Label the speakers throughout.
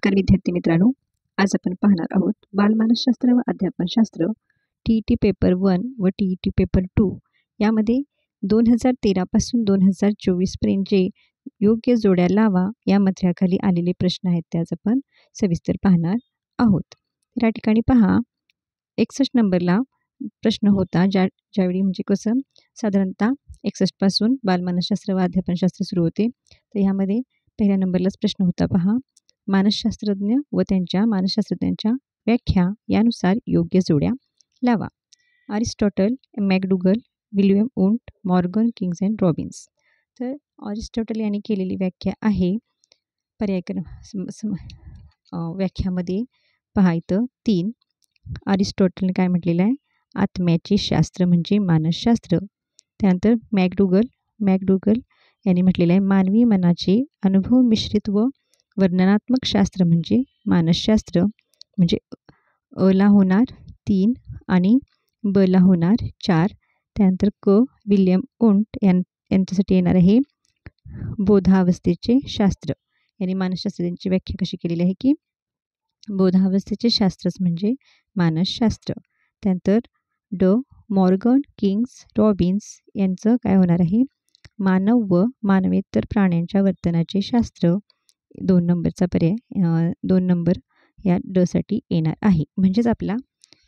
Speaker 1: नमस्कार विद्यार्थी मित्रांनो, आज आपण पाहणार आहोत बालमानसशास्त्र व अध्यापनशास्त्र TET पेपर 1 व TET पेपर 2 यामध्ये 2013 पासून 2024 पर्यंत जे योग्य जोड्या लावा या मथळ्याखाली आलेले प्रश्न आहेत ते आज आपण सविस्तर पाहणार आहोत। या ठिकाणी पहा 61 नंबरला प्रश्न होता ज्यावेळी म्हणजे कसं साधारणतः 61 पासून बालमानसशास्त्र व अध्यापनशास्त्र सुरू होते। तर यामध्ये पहिल्या नंबरलाच प्रश्न होता पहा, मानसशास्त्रज्ञ व त्यांच्या मानसशास्त्रज्ञांच्या व्याख्या यानुसार योग्य जोड्या लावा। Aristotle, McDougall, William Wundt, Morgan, Kings and Robbins. तर अरिस्टॉटल यांनी केलेली व्याख्या आहे पर्याय व्याख्यामध्ये पहा इथं 3 अरिस्टॉटलने काय म्हटलेलं आहे, आत्म्याचे शास्त्र म्हणजे मानसशास्त्र। त्यानंतर मॅकडुगल यांनी म्हटलेलं आहे मानवी मनाचे अनुभव मिश्रित व वर्णनात्मक शास्त्र म्हणजे मानसशास्त्र। म्हणजे अ ला होणार 3 आणि ब ला होणार 4। त्यानंतर विल्यम वुंट यांच्यासाठी येणार आहे बोधावस्थेचे शास्त्र। यांनी मानसशास्त्राची व्याख्या कशी केलेली आहे की बोधावस्थेचे शास्त्रच म्हणजे मानसशास्त्र। त्यानंतर मॉर्गन, किंग्स, रॉबिन्स यांचं काय होणार आहे, मानव व मानवेतर प्राण्यांच्या वर्तनाचे शास्त्र। 2 नंबरचा पर्याय 2 नंबर या ड साठी येणार आहे। म्हणजेच आपला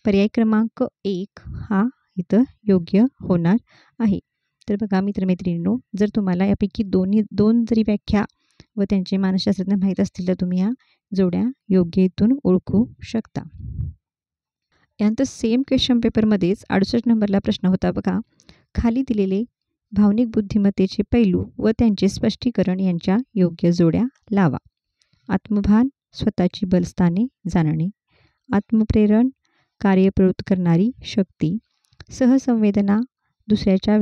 Speaker 1: पर्याय क्रमांक 1 हा इथं योग्य होणार आहे। तर बघा मित्रमैत्रिणींनो, जर तुम्हाला यापैकी दोन जरी व्याख्या व त्यांचे मानसशास्त्रज्ञ माहीत असतील तर तुम्ही या जोड्या योग्य इथून ओळखू शकता। यानंतर सेम क्वेश्चन पेपरमध्येच 68 नंबरला प्रश्न होता बघा, खाली दिलेले भावनिक बुद्धिमत्तेचे पैलू व त्यांचे स्पष्टीकरण यांच्या योग्य जोड्या लावा। आत्मभान, स्वतःची बलस्थाने जाणणे, आत्मप्रेरण, कार्य प्रवृत्त करणारी शक्ती, सहसंवेदना, दुसऱ्या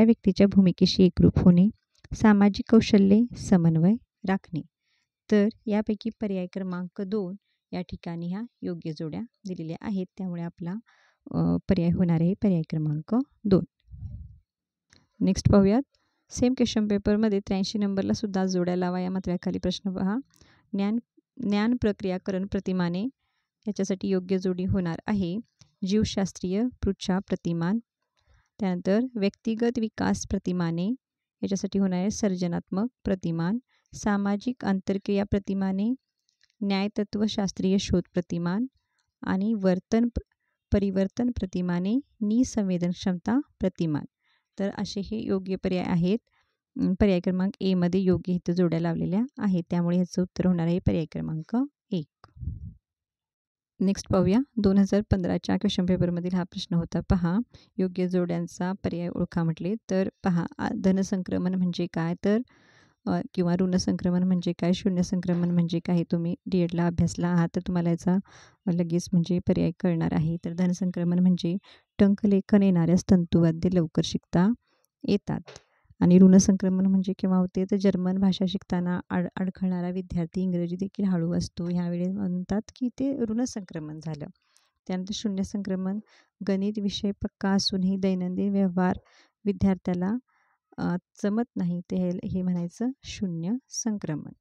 Speaker 1: व्यक्तीच्या भूमिकेशी एकरूप होणे, सामाजिक कौशल्ये, समन्वय राखणे। तर यापैकी पर्याय क्रमांक 2 या ठिकाणी ह्या योग्य जोड्या दिलेल्या आहेत, त्यामुळे आपला पर्याय होणार आहे पर्याय क्रमांक 2। नेक्स्ट पाहूयात, सेम क्वेश्चन पेपरमध्ये 83 नंबरला सुद्धा जोड्या लावा या मथळ्याखाली प्रश्न पहा। ज्ञान प्रक्रियाकरण प्रतिमाने याच्यासाठी योग्य जोडी होणार आहे जीवशास्त्रीय पृच्छा प्रतिमान। त्यानंतर व्यक्तिगत विकास प्रतिमाने याच्यासाठी होणार आहे सर्जनात्मक प्रतिमान। सामाजिक आंतरक्रिया प्रतिमाने न्यायतत्वशास्त्रीय शोध प्रतिमान आणि परिवर्तन प्रतिमाने निसंवेदन क्षमता प्रतिमान। तर असे हे योग्य पर्याय आहेत। पर्याय क्रमांक ए मध्ये योग्य इथं जोड्या लावलेल्या आहेत, त्यामुळे ह्याचं उत्तर होणार आहे पर्याय क्रमांक 1। नेक्स्ट पाहूया, 2015च्या क्वेश्चन पेपरमधील हा प्रश्न होता पहा, योग्य जोड्यांचा पर्याय ओळखा म्हटले। तर पहा, धनसंक्रमण म्हणजे काय तर किंवा ऋणसंक्रमण म्हणजे काय, शून्य संक्रमण म्हणजे काय, तुम्ही DEDला अभ्यासला आहात तर तुम्हाला याचा लगेच म्हणजे पर्याय कळणार आहे। तर धनसंक्रमण म्हणजे टंकलेखन येणाऱ्यास तंतुवाद्य लवकर शिकता येतात, आणि ऋणसंक्रमण म्हणजे केव्हा होते तर जर्मन भाषा शिकताना अडखळणारा विद्यार्थी इंग्रजी देखील हळू असतो, ह्यावेळी म्हणतात की ते ऋणसंक्रमण झालं। त्यानंतर शून्य संक्रमण, गणित विषय पक्का असूनही दैनंदिन व्यवहार विद्यार्थ्याला जमत नाही ते हे म्हणायचं शून्य संक्रमण।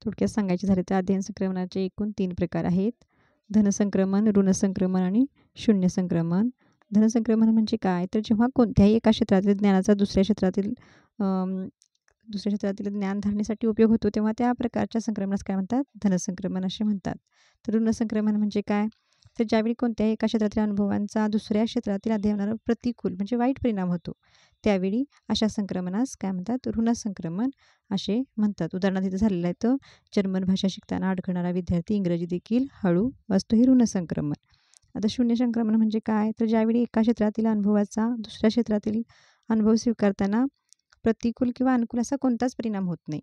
Speaker 1: थोडक्यात सांगायचे झाले तर अध्ययन संक्रमणाचे एकूण 3 प्रकार आहेत, धनसंक्रमण, ऋणसंक्रमण आणि शून्य संक्रमण। धनसंक्रमण म्हणजे काय तर जेव्हा कोणत्याही एका क्षेत्रातील ज्ञानाचा दुसऱ्या क्षेत्रातील ज्ञान धारणेसाठी उपयोग होतो तेव्हा त्या प्रकारच्या संक्रमणास काय म्हणतात, धनसंक्रमण असे म्हणतात। तर ऋणसंक्रमण म्हणजे काय तर ज्यावेळी कोणत्याही एका क्षेत्रातील अनुभवांचा दुसऱ्या क्षेत्रातील अध्ययनावर प्रतिकूल म्हणजे वाईट परिणाम होतो त्यावेळी अशा संक्रमणास काय म्हणतात, ऋणसंक्रमण असे म्हणतात। उदाहरणार्थ इथे झालेलं आहे तर जर्मन भाषा शिकताना अडखळणारा विद्यार्थी इंग्रजी देखील हळू असतो, हे ऋणसंक्रमण। आता शून्य संक्रमण म्हणजे काय तर ज्यावेळी एका क्षेत्रातील अनुभवाचा दुसऱ्या क्षेत्रातील अनुभव स्वीकारताना प्रतिकूल किंवा अनुकूल असा कोणताच परिणाम होत नाही,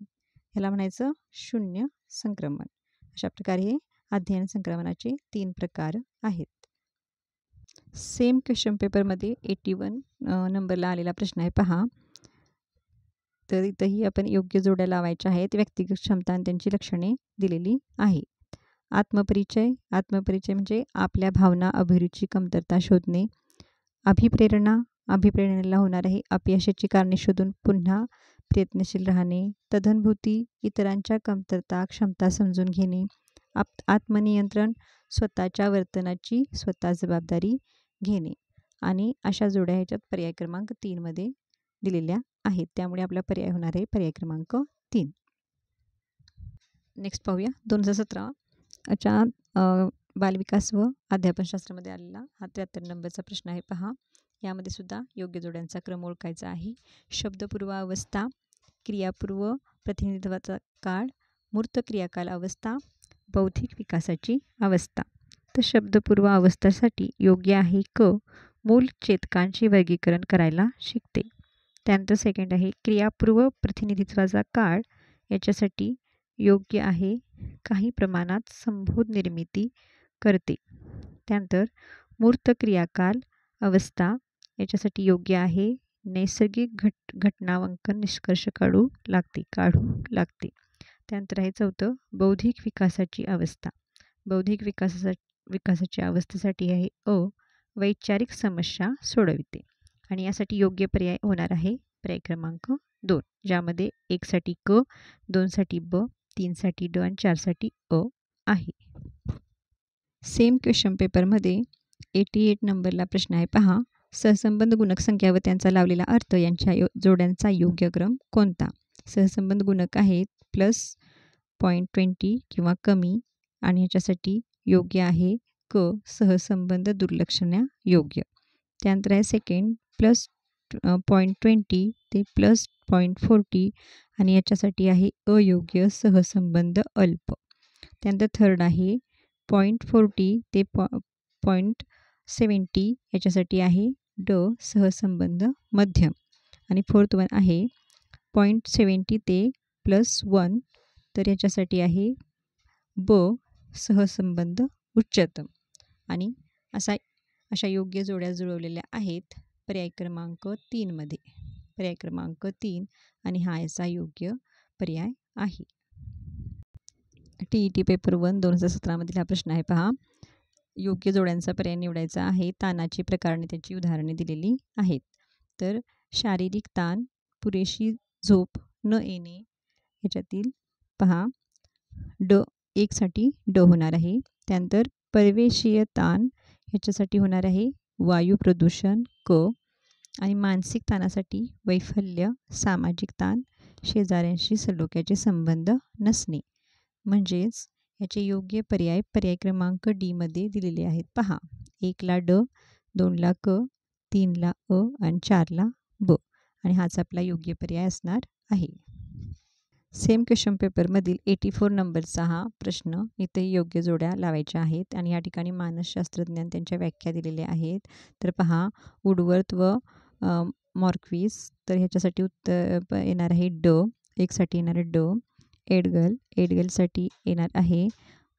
Speaker 1: ह्याला म्हणायचं शून्य संक्रमण। अशा प्रकारे हे अध्ययन संक्रमणाचे 3 प्रकार आहेत। सेम क्वेश्चन पेपरमध्ये 81 नंबरला आलेला प्रश्न आहे पहा, तर इथंही आपण योग्य जोड्या लावायच्या आहेत। व्यक्तिगत क्षमता आणि त्यांची लक्षणे दिलेली आहे। आत्मपरिचय म्हणजे आपल्या भावना, अभिरुची, कमतरता शोधणे। अभिप्रेरणेला होणार आहे अपयशाची कारणे शोधून पुन्हा प्रयत्नशील राहणे, तद्भुती, इतरांच्या कमतरता क्षमता समजून घेणे, आत्मनियंत्रण, स्वतःच्या वर्तनाची स्वतः जबाबदारी घेणे. आणि अशा जोड्या ह्याच्यात पर्याय क्रमांक 3 मध्ये दिलेल्या आहेत. त्यामुळे आपला पर्याय होणार आहे पर्याय क्रमांक 3. नेक्स्ट पाहूया 2017च्या बालविकास व अध्यापनशास्त्रामध्ये आलेला हा 73 नंबरचा प्रश्न आहे. पहा, यामध्ये सुद्धा योग्य जोड्यांचा क्रम ओळखायचा आहे. शब्दपूर्व अवस्था, क्रियापूर्व प्रतिनिधित्वाचा काळ, मूर्त क्रियाकाल अवस्था, बौद्धिक विकासाची अवस्था. तर शब्दपूर्व अवस्थेसाठी योग्य आहे क, मूल चेतकांचे वर्गीकरण करायला शिकते. त्यानंतर सेकंड आहे क्रियापूर्व प्रतिनिधित्वाचा काळ, याच्यासाठी योग्य आहे काही प्रमाणात संबोध निर्मिती करते. त्यानंतर मूर्त क्रियाकाल अवस्था, याच्यासाठी योग्य आहे नैसर्गिक घटनांकन निष्कर्ष काढू लागते. त्यानंतर आहे चौथं बौद्धिक विकासाची अवस्था. बौद्धिक विकासाची अवस्थेसाठी आहे अ, वैचारिक समस्या सोडविते. आणि यासाठी योग्य पर्याय होणार आहे पर्याय क्रमांक 2, ज्यामध्ये 1 साठी क, 2 साठी ब, 3 साठी ड आणि 4 साठी अ आहे. सेम क्वेश्चन पेपरमध्ये 88 नंबरला प्रश्न आहे. पहा, सहसंबंध गुणक संख्या व त्यांचा लावलेला अर्थ यांच्या जोड्यांचा योग्य क्रम कोणता? सहसंबंध गुणक आहेत +0.20 किंवा कमी, आणि याच्यासाठी योग्य आहे क, सहसंबंध दुर्लक्षण्या योग्य. त्यानंतर आहे सेकंड +0.20 ते +0.40, आणि याच्यासाठी आहे अयोग्य सहसंबंध अल्प. त्यानंतर थर्ड आहे 0.40 ते 0.70, याच्यासाठी आहे ड, सहसंबंध मध्यम. आणि फोर्थ वन आहे 0.70 ते +1, तर याच्यासाठी आहे ब, सहसंबंध उच्चतम. आणि अशा योग्य जोड्या जुळवलेल्या आहेत पर्याय क्रमांक 3 मध्ये. पर्याय क्रमांक 3, आणि हा याचा योग्य पर्याय आहे. TET पेपर 1 2017 मधील हा प्रश्न आहे. पहा, योग्य जोड्यांचा पर्याय निवडायचा आहे. ताणाचे प्रकार आणि त्याची उदाहरणे दिलेली आहेत. तर शारीरिक ताण, पुरेशी झोप न येणे, ह्याच्यातील पहा ड, 1 साठी ड होणार आहे. त्यानंतर परिवेशीय ताण, ह्याच्यासाठी होणार आहे वायू प्रदूषण क. आणि मानसिक ताणासाठी वैफल्य, सामाजिक ताण, शेजाऱ्यांशी सलोख्याचे संबंध नसणे. म्हणजेच याचे योग्य पर्याय पर्याय क्रमांक डी मध्ये दिलेले आहेत. पहा, 1 ला ड, 2 ला क, 3 ला अ आणि 4 ला ब, आणि हाच आपला योग्य पर्याय असणार आहे. सेम क्वेश्चन पेपरमधील 84 नंबरचा हा प्रश्न, इथे योग्य जोड्या लावायच्या आहेत. आणि या ठिकाणी मानसशास्त्रज्ञान त्यांच्या व्याख्या दिलेल्या आहेत. तर पहा, वुडवर्थ व मॉर्क्विस, तर ह्याच्यासाठी उत्तर येणार आहे ड, 1 साठी येणार आहे ड. एडगलसाठी येणार आहे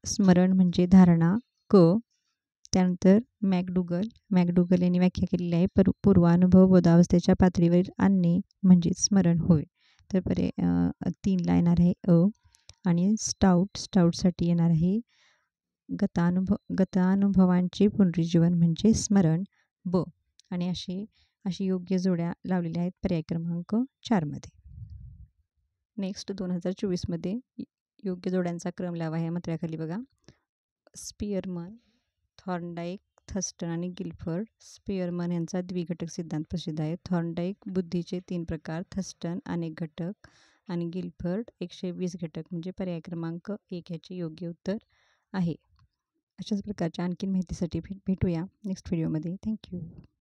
Speaker 1: स्मरण म्हणजे धारणा क. त्यानंतर मॅकडुगल यांनी व्याख्या केलेली आहे पूर्वानुभव बोधावस्थेच्या पातळीवर आणणे म्हणजे स्मरण होय. तर पर्याय 3 ला येणार आहे अ. आणि स्टाऊटसाठी येणार आहे गतानुभवांचे पुनरुज्जीवन म्हणजे स्मरण ब. आणि अशी योग्य जोड्या लावलेल्या आहेत पर्याय क्रमांक 4 मध्ये. नेक्स्ट 2024 मध्ये योग्य जोड्यांचा क्रम लावा ह्या मंत्र्याखाली बघा. स्पियरमन, थॉर्नडाईक, थर्स्टन आणि गिल्फर्ड. स्पियरमन यांचा द्विघटक सिद्धांत प्रसिद्ध आहे. थॉर्नडाईक बुद्धीचे 3 प्रकार, थर्स्टन अनेक घटक आणि गिल्फर्ड 120 घटक, म्हणजे पर्याय क्रमांक 1 ह्याचे योग्य उत्तर आहे. अशाच प्रकारच्या आणखीन माहितीसाठी भेटूया नेक्स्ट व्हिडिओमध्ये. थँक्यू.